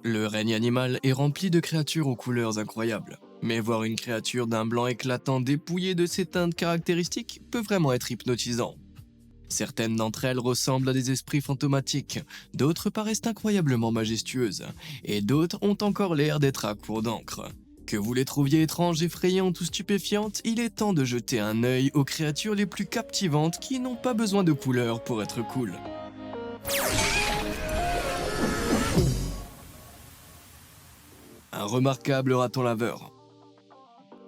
Le règne animal est rempli de créatures aux couleurs incroyables. Mais voir une créature d'un blanc éclatant dépouillée de ses teintes caractéristiques peut vraiment être hypnotisant. Certaines d'entre elles ressemblent à des esprits fantomatiques, d'autres paraissent incroyablement majestueuses, et d'autres ont encore l'air d'être à court d'encre. Que vous les trouviez étranges, effrayantes ou stupéfiantes, il est temps de jeter un œil aux créatures les plus captivantes qui n'ont pas besoin de couleurs pour être cool. Un remarquable raton laveur.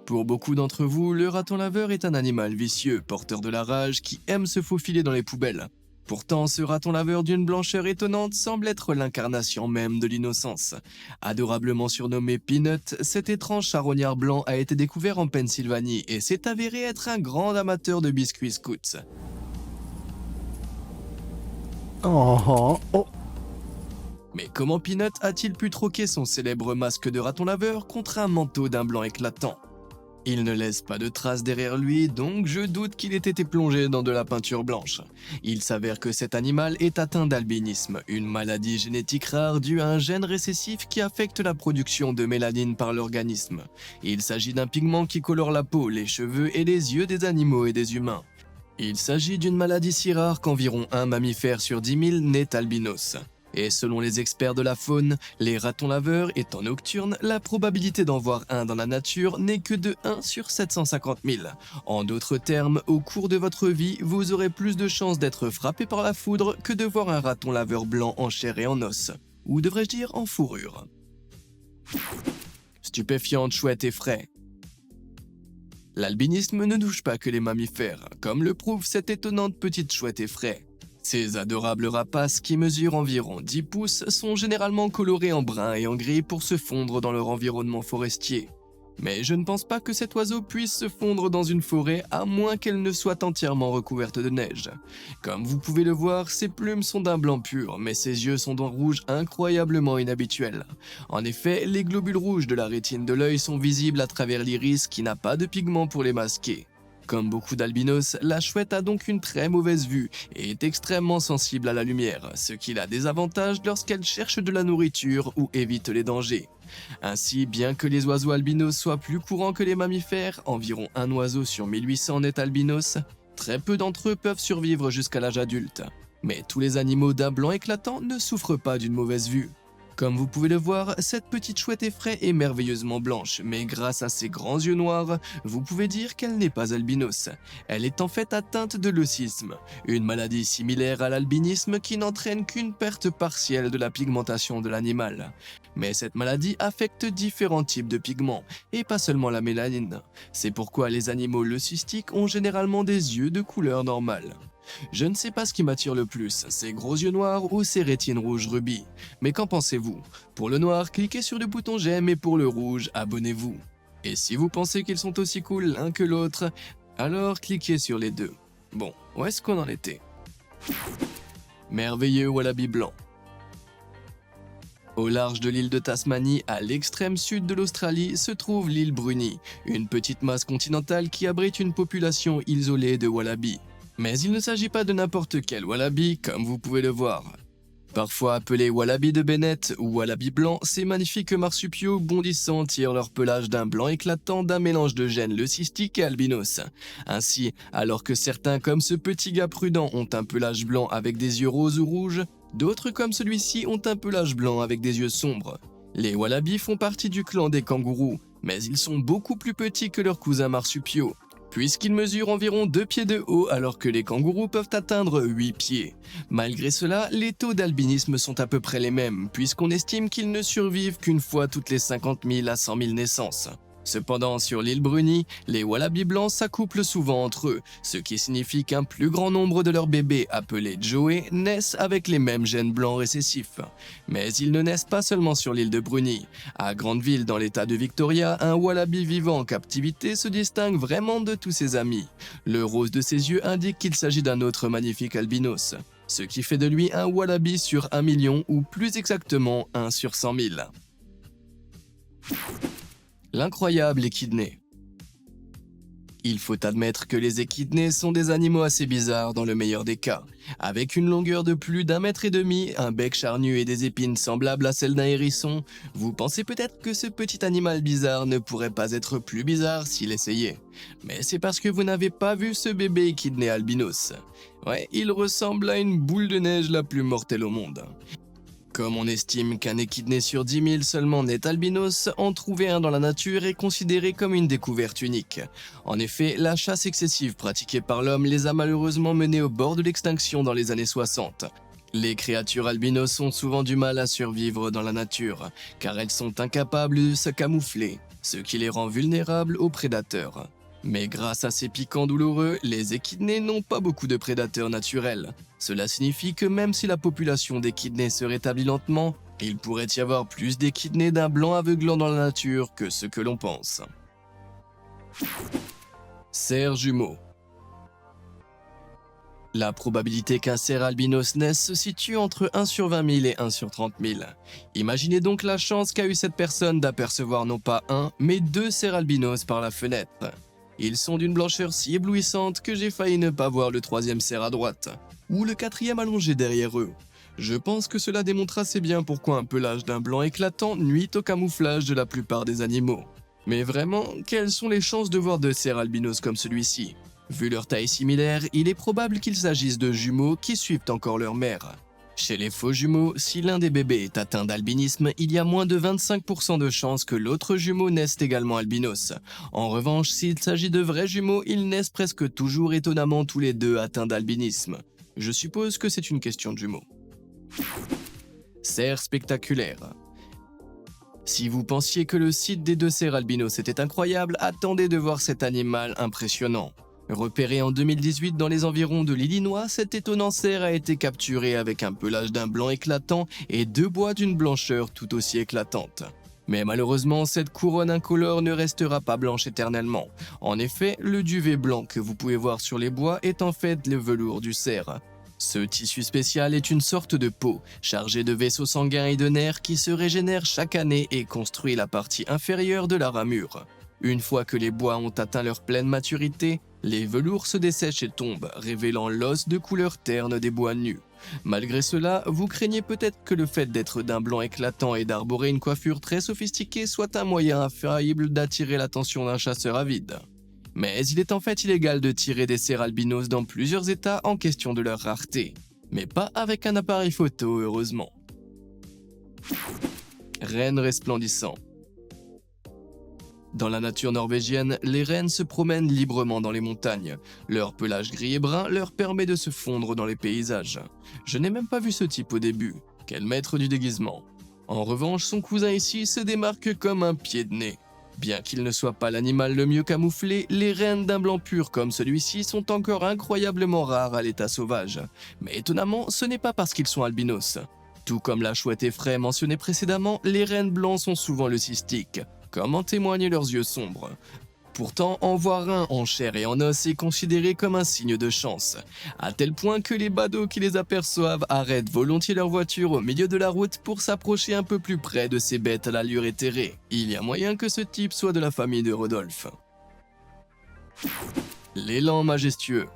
Pour beaucoup d'entre vous, le raton laveur est un animal vicieux, porteur de la rage, qui aime se faufiler dans les poubelles. Pourtant, ce raton laveur d'une blancheur étonnante semble être l'incarnation même de l'innocence. Adorablement surnommé Peanut, cet étrange charognard blanc a été découvert en Pennsylvanie et s'est avéré être un grand amateur de biscuits scouts. Oh, oh. Mais comment Peanut a-t-il pu troquer son célèbre masque de raton laveur contre un manteau d'un blanc éclatant? Il ne laisse pas de traces derrière lui, donc je doute qu'il ait été plongé dans de la peinture blanche. Il s'avère que cet animal est atteint d'albinisme, une maladie génétique rare due à un gène récessif qui affecte la production de mélanine par l'organisme. Il s'agit d'un pigment qui colore la peau, les cheveux et les yeux des animaux et des humains. Il s'agit d'une maladie si rare qu'environ un mammifère sur 10 000 naît albinos. Et selon les experts de la faune, les ratons laveurs étant nocturnes, la probabilité d'en voir un dans la nature n'est que de 1 sur 750 000. En d'autres termes, au cours de votre vie, vous aurez plus de chances d'être frappé par la foudre que de voir un raton laveur blanc en chair et en os. Ou devrais-je dire en fourrure. Stupéfiante, chouette et frais. L'albinisme ne touche pas que les mammifères, comme le prouve cette étonnante petite chouette effraie. Ces adorables rapaces qui mesurent environ 10 pouces sont généralement colorés en brun et en gris pour se fondre dans leur environnement forestier. Mais je ne pense pas que cet oiseau puisse se fondre dans une forêt à moins qu'elle ne soit entièrement recouverte de neige. Comme vous pouvez le voir, ses plumes sont d'un blanc pur, mais ses yeux sont d'un rouge incroyablement inhabituel. En effet, les globules rouges de la rétine de l'œil sont visibles à travers l'iris qui n'a pas de pigment pour les masquer. Comme beaucoup d'albinos, la chouette a donc une très mauvaise vue et est extrêmement sensible à la lumière, ce qui la désavantage lorsqu'elle cherche de la nourriture ou évite les dangers. Ainsi, bien que les oiseaux albinos soient plus courants que les mammifères, environ un oiseau sur 1800 est albinos, très peu d'entre eux peuvent survivre jusqu'à l'âge adulte. Mais tous les animaux d'un blanc éclatant ne souffrent pas d'une mauvaise vue. Comme vous pouvez le voir, cette petite chouette effraie est merveilleusement blanche, mais grâce à ses grands yeux noirs, vous pouvez dire qu'elle n'est pas albinos. Elle est en fait atteinte de leucisme, une maladie similaire à l'albinisme qui n'entraîne qu'une perte partielle de la pigmentation de l'animal. Mais cette maladie affecte différents types de pigments, et pas seulement la mélanine. C'est pourquoi les animaux leucistiques ont généralement des yeux de couleur normale. Je ne sais pas ce qui m'attire le plus, ces gros yeux noirs ou ces rétines rouges rubis. Mais qu'en pensez-vous? Pour le noir, cliquez sur le bouton j'aime et pour le rouge, abonnez-vous. Et si vous pensez qu'ils sont aussi cool l'un que l'autre, alors cliquez sur les deux. Bon, où est-ce qu'on en était? Merveilleux wallaby blanc. Au large de l'île de Tasmanie, à l'extrême sud de l'Australie, se trouve l'île Bruny, une petite masse continentale qui abrite une population isolée de wallabies. Mais il ne s'agit pas de n'importe quel wallaby, comme vous pouvez le voir. Parfois appelés wallaby de Bennett ou wallaby blanc, ces magnifiques marsupiaux bondissants tirent leur pelage d'un blanc éclatant d'un mélange de gènes leucistiques et albinos. Ainsi, alors que certains comme ce petit gars prudent ont un pelage blanc avec des yeux roses ou rouges, d'autres comme celui-ci ont un pelage blanc avec des yeux sombres. Les wallabies font partie du clan des kangourous, mais ils sont beaucoup plus petits que leurs cousins marsupiaux, puisqu'ils mesurent environ 2 pieds de haut alors que les kangourous peuvent atteindre 8 pieds. Malgré cela, les taux d'albinisme sont à peu près les mêmes, puisqu'on estime qu'ils ne survivent qu'une fois toutes les 50 000 à 100 000 naissances. Cependant, sur l'île Bruny, les wallabies blancs s'accouplent souvent entre eux, ce qui signifie qu'un plus grand nombre de leurs bébés, appelés Joey, naissent avec les mêmes gènes blancs récessifs. Mais ils ne naissent pas seulement sur l'île de Bruny. À Grandeville, dans l'état de Victoria, un wallaby vivant en captivité se distingue vraiment de tous ses amis. Le rose de ses yeux indique qu'il s'agit d'un autre magnifique albinos, ce qui fait de lui un wallaby sur 1 million ou plus exactement 1 sur 100 000. L'incroyable échidné. Il faut admettre que les échidnés sont des animaux assez bizarres dans le meilleur des cas. Avec une longueur de plus d'1,5 m, un bec charnu et des épines semblables à celles d'un hérisson, vous pensez peut-être que ce petit animal bizarre ne pourrait pas être plus bizarre s'il essayait. Mais c'est parce que vous n'avez pas vu ce bébé échidné albinos. Ouais, il ressemble à une boule de neige la plus mortelle au monde. Comme on estime qu'un échidné sur 10 000 seulement naît albinos, en trouver un dans la nature est considéré comme une découverte unique. En effet, la chasse excessive pratiquée par l'homme les a malheureusement menés au bord de l'extinction dans les années 60. Les créatures albinos ont souvent du mal à survivre dans la nature, car elles sont incapables de se camoufler, ce qui les rend vulnérables aux prédateurs. Mais grâce à ces piquants douloureux, les échidnés n'ont pas beaucoup de prédateurs naturels. Cela signifie que même si la population d'échidnés se rétablit lentement, il pourrait y avoir plus d'échidnés d'un blanc aveuglant dans la nature que ce que l'on pense. Cerf jumeau. La probabilité qu'un cerf albinos naisse se situe entre 1 sur 20 000 et 1 sur 30 000. Imaginez donc la chance qu'a eu cette personne d'apercevoir non pas un, mais 2 cerfs albinos par la fenêtre. Ils sont d'une blancheur si éblouissante que j'ai failli ne pas voir le 3e cerf à droite, ou le 4e allongé derrière eux. Je pense que cela démontre assez bien pourquoi un pelage d'un blanc éclatant nuit au camouflage de la plupart des animaux. Mais vraiment, quelles sont les chances de voir 2 cerfs albinos comme celui-ci? Vu leur taille similaire, il est probable qu'il s'agisse de jumeaux qui suivent encore leur mère. Chez les faux jumeaux, si l'un des bébés est atteint d'albinisme, il y a moins de 25% de chances que l'autre jumeau naisse également albinos. En revanche, s'il s'agit de vrais jumeaux, ils naissent presque toujours étonnamment tous les deux atteints d'albinisme. Je suppose que c'est une question de jumeaux. Cerf spectaculaire. Si vous pensiez que le site des 2 cerfs albinos était incroyable, attendez de voir cet animal impressionnant. Repéré en 2018 dans les environs de l'Illinois, cet étonnant cerf a été capturé avec un pelage d'un blanc éclatant et 2 bois d'une blancheur tout aussi éclatante. Mais malheureusement, cette couronne incolore ne restera pas blanche éternellement. En effet, le duvet blanc que vous pouvez voir sur les bois est en fait le velours du cerf. Ce tissu spécial est une sorte de peau, chargée de vaisseaux sanguins et de nerfs qui se régénèrent chaque année et construit la partie inférieure de la ramure. Une fois que les bois ont atteint leur pleine maturité, les velours se dessèchent et tombent, révélant l'os de couleur terne des bois nus. Malgré cela, vous craignez peut-être que le fait d'être d'un blanc éclatant et d'arborer une coiffure très sophistiquée soit un moyen infaillible d'attirer l'attention d'un chasseur avide. Mais il est en fait illégal de tirer des cerfs albinos dans plusieurs états en question de leur rareté. Mais pas avec un appareil photo, heureusement. Renne resplendissant. Dans la nature norvégienne, les rennes se promènent librement dans les montagnes. Leur pelage gris et brun leur permet de se fondre dans les paysages. Je n'ai même pas vu ce type au début. Quel maître du déguisement. En revanche, son cousin ici se démarque comme un pied de nez. Bien qu'il ne soit pas l'animal le mieux camouflé, les rennes d'un blanc pur comme celui-ci sont encore incroyablement rares à l'état sauvage. Mais étonnamment, ce n'est pas parce qu'ils sont albinos. Tout comme la chouette effraie mentionnée précédemment, les rennes blancs sont souvent leucistiques, comme en témoignent leurs yeux sombres. Pourtant, en voir un en chair et en os est considéré comme un signe de chance, à tel point que les badauds qui les aperçoivent arrêtent volontiers leur voiture au milieu de la route pour s'approcher un peu plus près de ces bêtes à l'allure éthérée. Il y a moyen que ce type soit de la famille de Rodolphe. L'élan majestueux.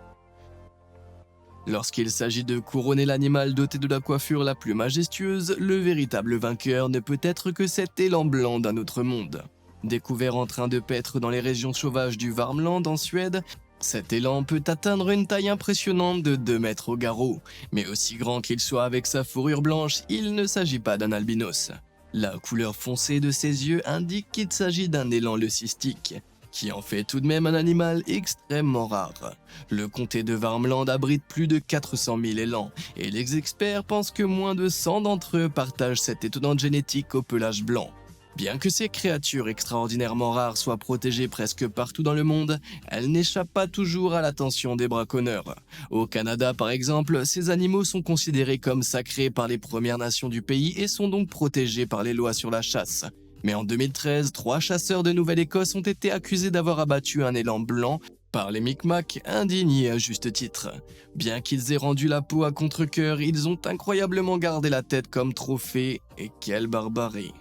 Lorsqu'il s'agit de couronner l'animal doté de la coiffure la plus majestueuse, le véritable vainqueur ne peut être que cet élan blanc d'un autre monde. Découvert en train de paître dans les régions sauvages du Värmland en Suède, cet élan peut atteindre une taille impressionnante de 2 mètres au garrot, mais aussi grand qu'il soit avec sa fourrure blanche, il ne s'agit pas d'un albinos. La couleur foncée de ses yeux indique qu'il s'agit d'un élan leucistique, qui en fait tout de même un animal extrêmement rare. Le comté de Värmland abrite plus de 400 000 élans, et les experts pensent que moins de 100 d'entre eux partagent cette étonnante génétique au pelage blanc. Bien que ces créatures extraordinairement rares soient protégées presque partout dans le monde, elles n'échappent pas toujours à l'attention des braconneurs. Au Canada par exemple, ces animaux sont considérés comme sacrés par les Premières Nations du pays et sont donc protégés par les lois sur la chasse. Mais en 2013, 3 chasseurs de Nouvelle-Écosse ont été accusés d'avoir abattu un élan blanc par les Micmacs, indignés à juste titre. Bien qu'ils aient rendu la peau à contre-cœur, ils ont incroyablement gardé la tête comme trophée, et quelle barbarie.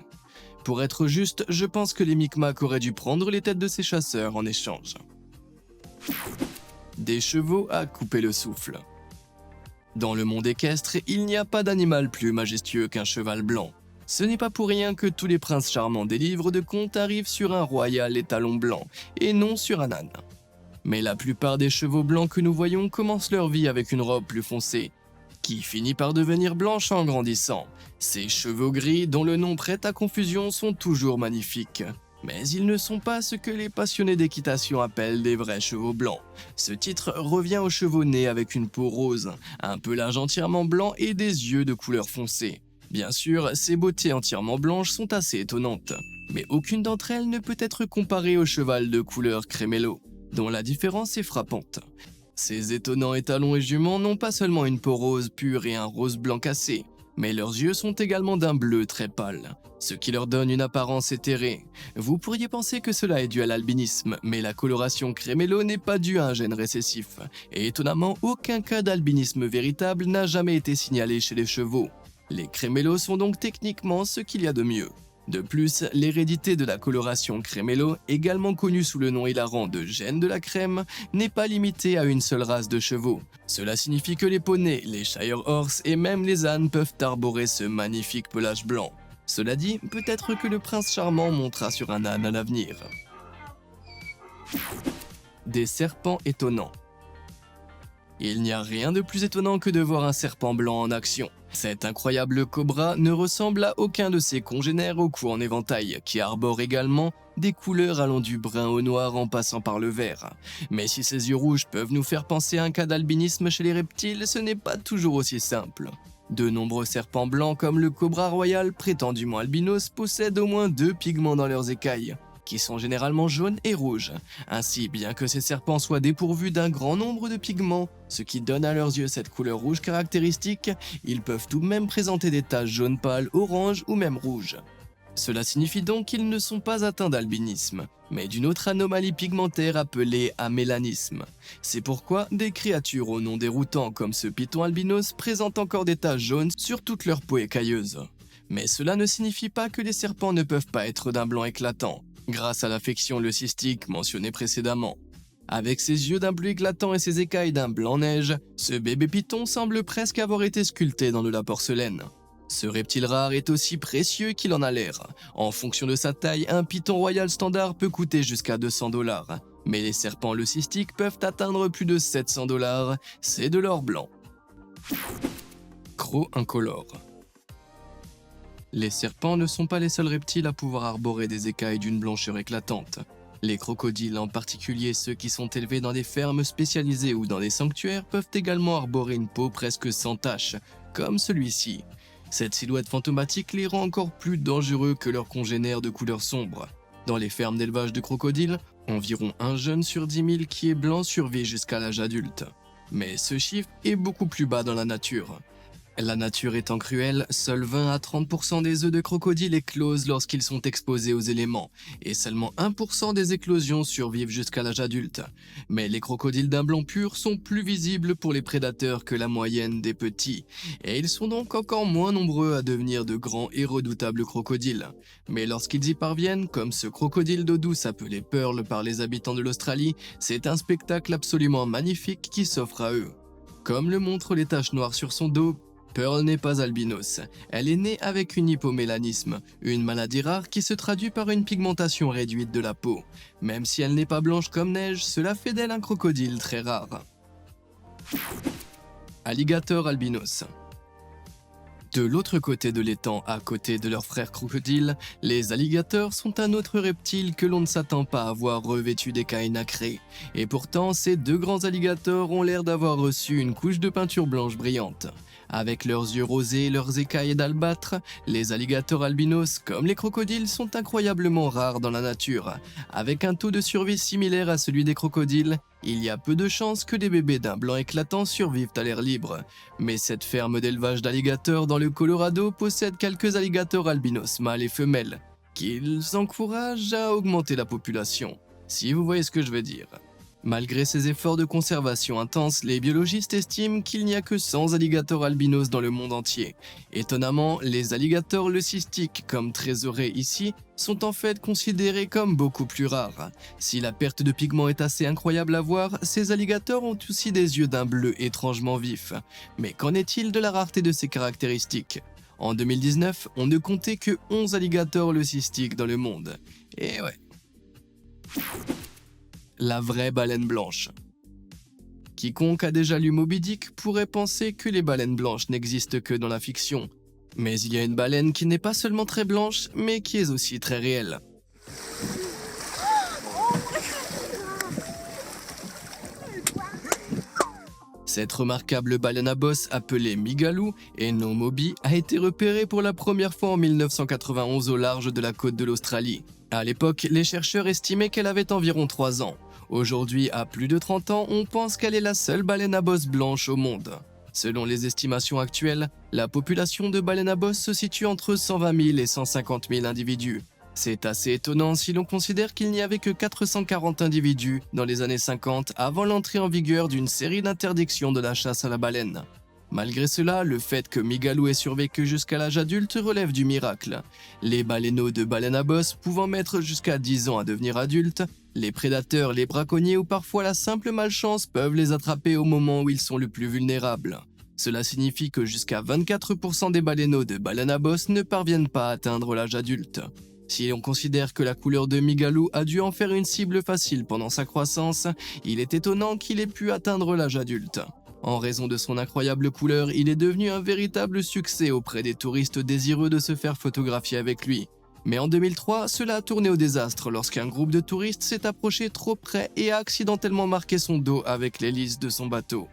Pour être juste, je pense que les Micmacs auraient dû prendre les têtes de ces chasseurs en échange. Des chevaux à couper le souffle. Dans le monde équestre, il n'y a pas d'animal plus majestueux qu'un cheval blanc. Ce n'est pas pour rien que tous les princes charmants des livres de contes arrivent sur un royal étalon blanc, et non sur un âne. Mais la plupart des chevaux blancs que nous voyons commencent leur vie avec une robe plus foncée, qui finit par devenir blanche en grandissant. Ces chevaux gris, dont le nom prête à confusion, sont toujours magnifiques. Mais ils ne sont pas ce que les passionnés d'équitation appellent des vrais chevaux blancs. Ce titre revient aux chevaux nés avec une peau rose, un pelage entièrement blanc et des yeux de couleur foncée. Bien sûr, ces beautés entièrement blanches sont assez étonnantes, mais aucune d'entre elles ne peut être comparée au cheval de couleur crémello, dont la différence est frappante. Ces étonnants étalons et juments n'ont pas seulement une peau rose pure et un rose blanc cassé, mais leurs yeux sont également d'un bleu très pâle, ce qui leur donne une apparence éthérée. Vous pourriez penser que cela est dû à l'albinisme, mais la coloration crémello n'est pas due à un gène récessif, et étonnamment, aucun cas d'albinisme véritable n'a jamais été signalé chez les chevaux. Les crémellos sont donc techniquement ce qu'il y a de mieux. De plus, l'hérédité de la coloration crémello, également connue sous le nom hilarant de gène de la crème, n'est pas limitée à une seule race de chevaux. Cela signifie que les poneys, les Shire Horse et même les ânes peuvent arborer ce magnifique pelage blanc. Cela dit, peut-être que le prince charmant montera sur un âne à l'avenir. Des serpents étonnants. Il n'y a rien de plus étonnant que de voir un serpent blanc en action. Cet incroyable cobra ne ressemble à aucun de ses congénères au cou en éventail, qui arbore également des couleurs allant du brun au noir en passant par le vert. Mais si ses yeux rouges peuvent nous faire penser à un cas d'albinisme chez les reptiles, ce n'est pas toujours aussi simple. De nombreux serpents blancs comme le cobra royal, prétendument albinos, possèdent au moins 2 pigments dans leurs écailles, qui sont généralement jaunes et rouges. Ainsi, bien que ces serpents soient dépourvus d'un grand nombre de pigments, ce qui donne à leurs yeux cette couleur rouge caractéristique, ils peuvent tout de même présenter des taches jaune pâle, orange ou même rouge. Cela signifie donc qu'ils ne sont pas atteints d'albinisme, mais d'une autre anomalie pigmentaire appelée amélanisme. C'est pourquoi des créatures au nom déroutant comme ce python albinos présentent encore des taches jaunes sur toute leur peau écailleuse. Mais cela ne signifie pas que les serpents ne peuvent pas être d'un blanc éclatant, grâce à l'affection leucistique mentionnée précédemment. Avec ses yeux d'un bleu éclatant et ses écailles d'un blanc neige, ce bébé python semble presque avoir été sculpté dans de la porcelaine. Ce reptile rare est aussi précieux qu'il en a l'air. En fonction de sa taille, un python royal standard peut coûter jusqu'à 200 $, mais les serpents leucistiques peuvent atteindre plus de 700 $, c'est de l'or blanc. Croc incolore. Les serpents ne sont pas les seuls reptiles à pouvoir arborer des écailles d'une blancheur éclatante. Les crocodiles, en particulier ceux qui sont élevés dans des fermes spécialisées ou dans des sanctuaires, peuvent également arborer une peau presque sans taches, comme celui-ci. Cette silhouette fantomatique les rend encore plus dangereux que leurs congénères de couleur sombre. Dans les fermes d'élevage de crocodiles, environ un jeune sur 10 000 qui est blanc survit jusqu'à l'âge adulte. Mais ce chiffre est beaucoup plus bas dans la nature. La nature étant cruelle, seuls 20 à 30% des œufs de crocodile éclosent lorsqu'ils sont exposés aux éléments, et seulement 1% des éclosions survivent jusqu'à l'âge adulte. Mais les crocodiles d'un blanc pur sont plus visibles pour les prédateurs que la moyenne des petits, et ils sont donc encore moins nombreux à devenir de grands et redoutables crocodiles. Mais lorsqu'ils y parviennent, comme ce crocodile d'eau douce appelé Pearl par les habitants de l'Australie, c'est un spectacle absolument magnifique qui s'offre à eux. Comme le montrent les taches noires sur son dos, Pearl n'est pas albinos, elle est née avec une hypomélanisme, une maladie rare qui se traduit par une pigmentation réduite de la peau. Même si elle n'est pas blanche comme neige, cela fait d'elle un crocodile très rare. Alligator albinos. De l'autre côté de l'étang, à côté de leurs frères crocodiles, les alligators sont un autre reptile que l'on ne s'attend pas à voir revêtu d'écailles nacrées. Et pourtant, ces 2 grands alligators ont l'air d'avoir reçu une couche de peinture blanche brillante. Avec leurs yeux rosés et leurs écailles d'albâtre, les alligators albinos, comme les crocodiles, sont incroyablement rares dans la nature. Avec un taux de survie similaire à celui des crocodiles, il y a peu de chances que des bébés d'un blanc éclatant survivent à l'air libre. Mais cette ferme d'élevage d'alligators dans le Colorado possède quelques alligators albinos mâles et femelles, qu'ils encouragent à augmenter la population, si vous voyez ce que je veux dire. Malgré ces efforts de conservation intenses, les biologistes estiment qu'il n'y a que 100 alligators albinos dans le monde entier. Étonnamment, les alligators leucistiques, comme trésorés ici, sont en fait considérés comme beaucoup plus rares. Si la perte de pigments est assez incroyable à voir, ces alligators ont aussi des yeux d'un bleu étrangement vif. Mais qu'en est-il de la rareté de ces caractéristiques ? En 2019, on ne comptait que 11 alligators leucistiques dans le monde. Et ouais. La vraie baleine blanche. Quiconque a déjà lu Moby Dick pourrait penser que les baleines blanches n'existent que dans la fiction. Mais il y a une baleine qui n'est pas seulement très blanche, mais qui est aussi très réelle. Cette remarquable baleine à bosse appelée Migaloo, et non Moby, a été repérée pour la première fois en 1991 au large de la côte de l'Australie. À l'époque, les chercheurs estimaient qu'elle avait environ 3 ans. Aujourd'hui, à plus de 30 ans, on pense qu'elle est la seule baleine à bosse blanche au monde. Selon les estimations actuelles, la population de baleines à bosse se situe entre 120 000 et 150 000 individus. C'est assez étonnant si l'on considère qu'il n'y avait que 440 individus dans les années 50 avant l'entrée en vigueur d'une série d'interdictions de la chasse à la baleine. Malgré cela, le fait que Migaloo ait survécu jusqu'à l'âge adulte relève du miracle. Les baleineaux de baleines à bosse pouvant mettre jusqu'à 10 ans à devenir adultes, les prédateurs, les braconniers ou parfois la simple malchance peuvent les attraper au moment où ils sont le plus vulnérables. Cela signifie que jusqu'à 24% des baleineaux de baleines à bosse ne parviennent pas à atteindre l'âge adulte. Si on considère que la couleur de Migaloo a dû en faire une cible facile pendant sa croissance, il est étonnant qu'il ait pu atteindre l'âge adulte. En raison de son incroyable couleur, il est devenu un véritable succès auprès des touristes désireux de se faire photographier avec lui. Mais en 2003, cela a tourné au désastre lorsqu'un groupe de touristes s'est approché trop près et a accidentellement marqué son dos avec l'hélice de son bateau.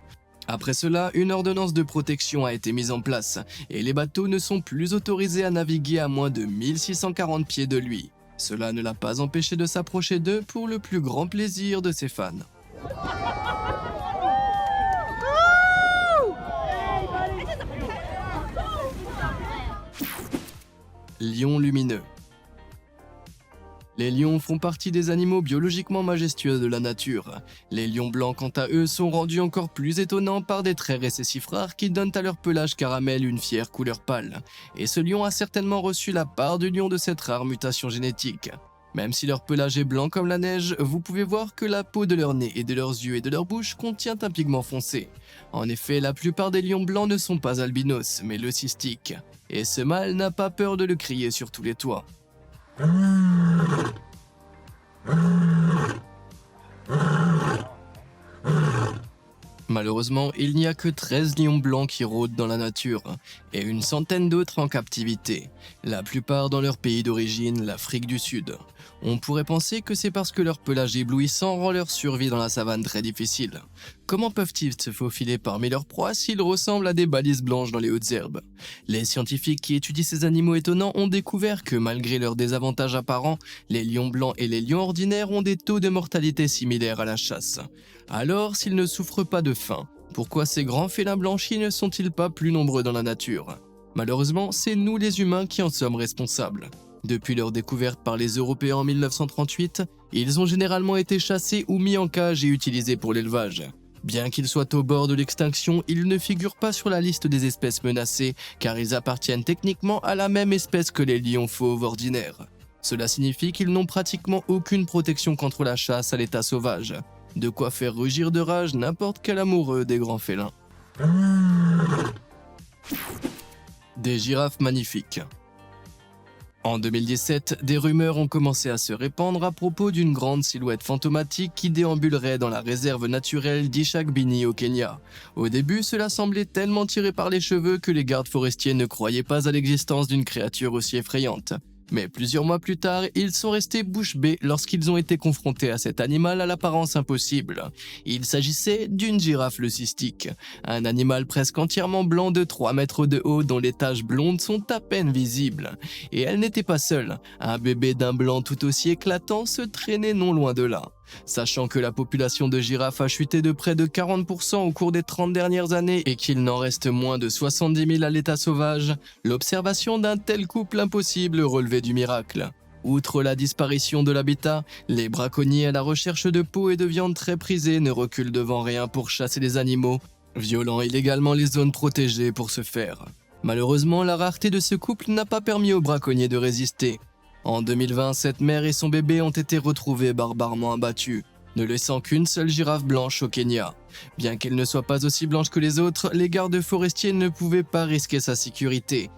Après cela, une ordonnance de protection a été mise en place et les bateaux ne sont plus autorisés à naviguer à moins de 1640 pieds de lui. Cela ne l'a pas empêché de s'approcher d'eux pour le plus grand plaisir de ses fans. Lion lumineux. Les lions font partie des animaux biologiquement majestueux de la nature. Les lions blancs, quant à eux, sont rendus encore plus étonnants par des traits récessifs rares qui donnent à leur pelage caramel une fière couleur pâle. Et ce lion a certainement reçu la part du lion de cette rare mutation génétique. Même si leur pelage est blanc comme la neige, vous pouvez voir que la peau de leur nez et de leurs yeux et de leur bouche contient un pigment foncé. En effet, la plupart des lions blancs ne sont pas albinos, mais leucistiques. Et ce mâle n'a pas peur de le crier sur tous les toits. Malheureusement, il n'y a que 13 lions blancs qui rôdent dans la nature, et une centaine d'autres en captivité, la plupart dans leur pays d'origine, l'Afrique du Sud. On pourrait penser que c'est parce que leur pelage éblouissant rend leur survie dans la savane très difficile. Comment peuvent-ils se faufiler parmi leurs proies s'ils ressemblent à des balises blanches dans les hautes herbes? Les scientifiques qui étudient ces animaux étonnants ont découvert que malgré leurs désavantages apparents, les lions blancs et les lions ordinaires ont des taux de mortalité similaires à la chasse. Alors, s'ils ne souffrent pas de faim, pourquoi ces grands félins blanchis ne sont-ils pas plus nombreux dans la nature? Malheureusement, c'est nous les humains qui en sommes responsables. Depuis leur découverte par les Européens en 1938, ils ont généralement été chassés ou mis en cage et utilisés pour l'élevage. Bien qu'ils soient au bord de l'extinction, ils ne figurent pas sur la liste des espèces menacées car ils appartiennent techniquement à la même espèce que les lions fauves ordinaires. Cela signifie qu'ils n'ont pratiquement aucune protection contre la chasse à l'état sauvage. De quoi faire rugir de rage n'importe quel amoureux des grands félins. Des girafes magnifiques. En 2017, des rumeurs ont commencé à se répandre à propos d'une grande silhouette fantomatique qui déambulerait dans la réserve naturelle d'Ishakbini au Kenya. Au début, cela semblait tellement tiré par les cheveux que les gardes forestiers ne croyaient pas à l'existence d'une créature aussi effrayante. Mais plusieurs mois plus tard, ils sont restés bouche bée lorsqu'ils ont été confrontés à cet animal à l'apparence impossible. Il s'agissait d'une girafe leucistique, un animal presque entièrement blanc de 3 mètres de haut dont les taches blondes sont à peine visibles. Et elle n'était pas seule, un bébé d'un blanc tout aussi éclatant se traînait non loin de là. Sachant que la population de girafes a chuté de près de 40% au cours des 30 dernières années et qu'il n'en reste moins de 70 000 à l'état sauvage, l'observation d'un tel couple impossible relevait du miracle. Outre la disparition de l'habitat, les braconniers à la recherche de peau et de viande très prisées ne reculent devant rien pour chasser les animaux, violant illégalement les zones protégées pour ce faire. Malheureusement, la rareté de ce couple n'a pas permis aux braconniers de résister. En 2020, cette mère et son bébé ont été retrouvés barbarement abattus, ne laissant qu'une seule girafe blanche au Kenya. Bien qu'elle ne soit pas aussi blanche que les autres, les gardes forestiers ne pouvaient pas risquer sa sécurité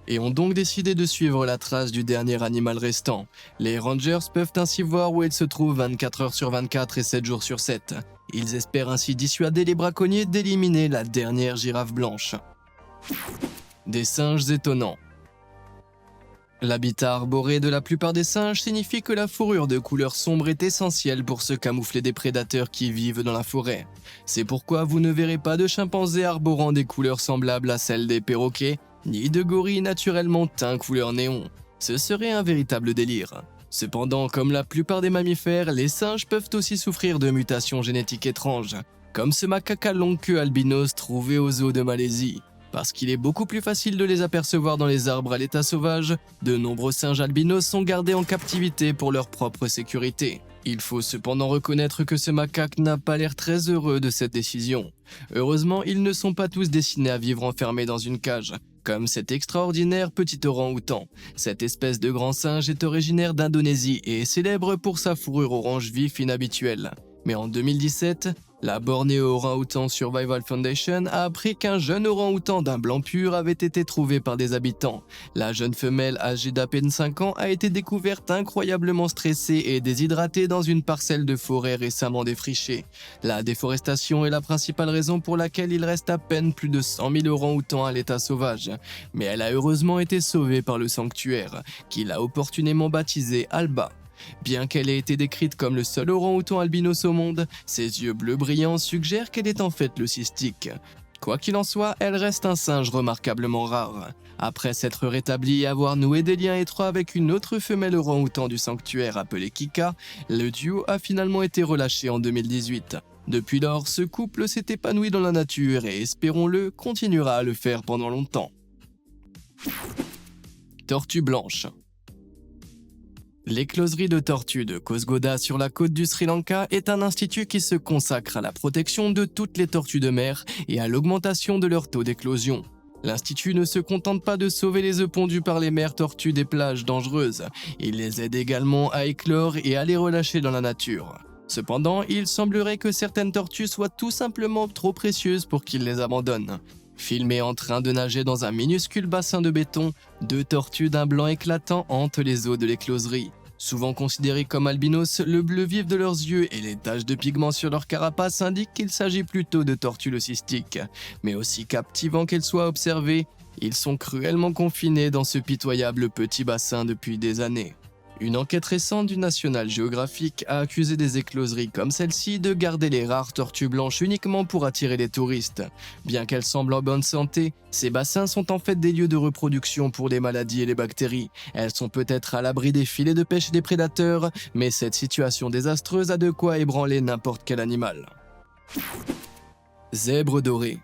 et ont donc décidé de suivre la trace du dernier animal restant. Les rangers peuvent ainsi voir où elle se trouve 24 heures sur 24 et 7 jours sur 7. Ils espèrent ainsi dissuader les braconniers d'éliminer la dernière girafe blanche. Des singes étonnants. L'habitat arboré de la plupart des singes signifie que la fourrure de couleur sombre est essentielle pour se camoufler des prédateurs qui vivent dans la forêt. C'est pourquoi vous ne verrez pas de chimpanzés arborant des couleurs semblables à celles des perroquets, ni de gorilles naturellement teints couleur néon. Ce serait un véritable délire. Cependant, comme la plupart des mammifères, les singes peuvent aussi souffrir de mutations génétiques étranges, comme ce macaque à longue queue albinos trouvé aux zoo de Malaisie. Parce qu'il est beaucoup plus facile de les apercevoir dans les arbres à l'état sauvage, de nombreux singes albinos sont gardés en captivité pour leur propre sécurité. Il faut cependant reconnaître que ce macaque n'a pas l'air très heureux de cette décision. Heureusement, ils ne sont pas tous destinés à vivre enfermés dans une cage, comme cet extraordinaire petit orang-outan. Cette espèce de grand singe est originaire d'Indonésie et est célèbre pour sa fourrure orange vif inhabituelle. Mais en 2017, la Borneo Orang-Outan Survival Foundation a appris qu'un jeune orang-outan d'un blanc pur avait été trouvé par des habitants. La jeune femelle, âgée d'à peine 5 ans, a été découverte incroyablement stressée et déshydratée dans une parcelle de forêt récemment défrichée. La déforestation est la principale raison pour laquelle il reste à peine plus de 100 000 orang-outans à l'état sauvage. Mais elle a heureusement été sauvée par le sanctuaire, qu'il a opportunément baptisé Alba. Bien qu'elle ait été décrite comme le seul orang-outan albinos au monde, ses yeux bleus brillants suggèrent qu'elle est en fait leucistique. Quoi qu'il en soit, elle reste un singe remarquablement rare. Après s'être rétablie et avoir noué des liens étroits avec une autre femelle orang-outan du sanctuaire appelée Kika, le duo a finalement été relâché en 2018. Depuis lors, ce couple s'est épanoui dans la nature et, espérons-le, continuera à le faire pendant longtemps. Tortue blanche. L'écloserie de tortues de Kosgoda sur la côte du Sri Lanka est un institut qui se consacre à la protection de toutes les tortues de mer et à l'augmentation de leur taux d'éclosion. L'institut ne se contente pas de sauver les œufs pondus par les mères tortues des plages dangereuses, il les aide également à éclore et à les relâcher dans la nature. Cependant, il semblerait que certaines tortues soient tout simplement trop précieuses pour qu'ils les abandonnent. Filmées en train de nager dans un minuscule bassin de béton, 2 tortues d'un blanc éclatant hantent les eaux de l'écloserie. Souvent considérées comme albinos, le bleu vif de leurs yeux et les taches de pigments sur leur carapace indiquent qu'il s'agit plutôt de tortues leucistiques. Mais aussi captivants qu'elles soient observées, ils sont cruellement confinés dans ce pitoyable petit bassin depuis des années. Une enquête récente du National Geographic a accusé des écloseries comme celle-ci de garder les rares tortues blanches uniquement pour attirer les touristes. Bien qu'elles semblent en bonne santé, ces bassins sont en fait des lieux de reproduction pour les maladies et les bactéries. Elles sont peut-être à l'abri des filets de pêche des prédateurs, mais cette situation désastreuse a de quoi ébranler n'importe quel animal. Zèbre doré.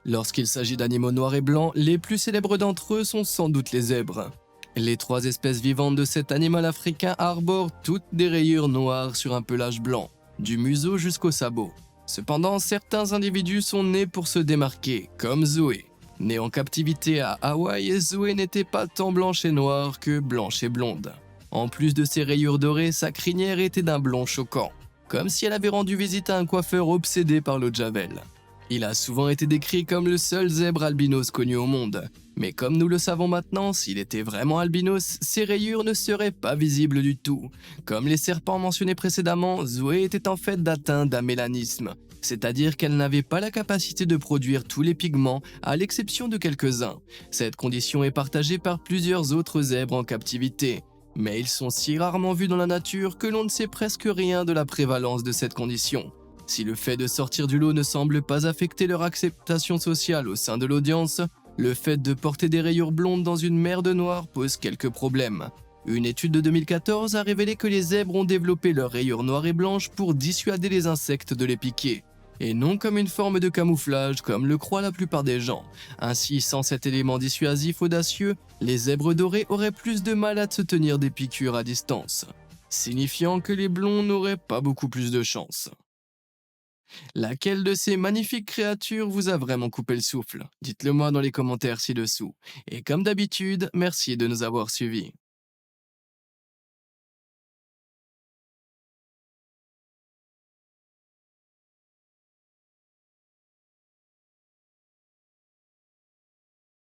Lorsqu'il s'agit d'animaux noirs et blancs, les plus célèbres d'entre eux sont sans doute les zèbres. Les 3 espèces vivantes de cet animal africain arborent toutes des rayures noires sur un pelage blanc, du museau jusqu'aux sabots. Cependant, certains individus sont nés pour se démarquer, comme Zoé. Née en captivité à Hawaï, Zoé n'était pas tant blanche et noire que blanche et blonde. En plus de ses rayures dorées, sa crinière était d'un blond choquant, comme si elle avait rendu visite à un coiffeur obsédé par l'eau de Javel. Il a souvent été décrit comme le seul zèbre albinos connu au monde. Mais comme nous le savons maintenant, s'il était vraiment albinos, ses rayures ne seraient pas visibles du tout. Comme les serpents mentionnés précédemment, Zoé était en fait atteinte d'amélanisme, c'est-à-dire qu'elle n'avait pas la capacité de produire tous les pigments, à l'exception de quelques-uns. Cette condition est partagée par plusieurs autres zèbres en captivité. Mais ils sont si rarement vus dans la nature que l'on ne sait presque rien de la prévalence de cette condition. Si le fait de sortir du lot ne semble pas affecter leur acceptation sociale au sein de l'audience, le fait de porter des rayures blondes dans une mer de noir pose quelques problèmes. Une étude de 2014 a révélé que les zèbres ont développé leurs rayures noires et blanches pour dissuader les insectes de les piquer. et non comme une forme de camouflage comme le croient la plupart des gens. Ainsi, sans cet élément dissuasif audacieux, les zèbres dorés auraient plus de mal à se tenir des piqûres à distance, signifiant que les blonds n'auraient pas beaucoup plus de chance. Laquelle de ces magnifiques créatures vous a vraiment coupé le souffle? Dites-le moi dans les commentaires ci-dessous. Et comme d'habitude, merci de nous avoir suivis.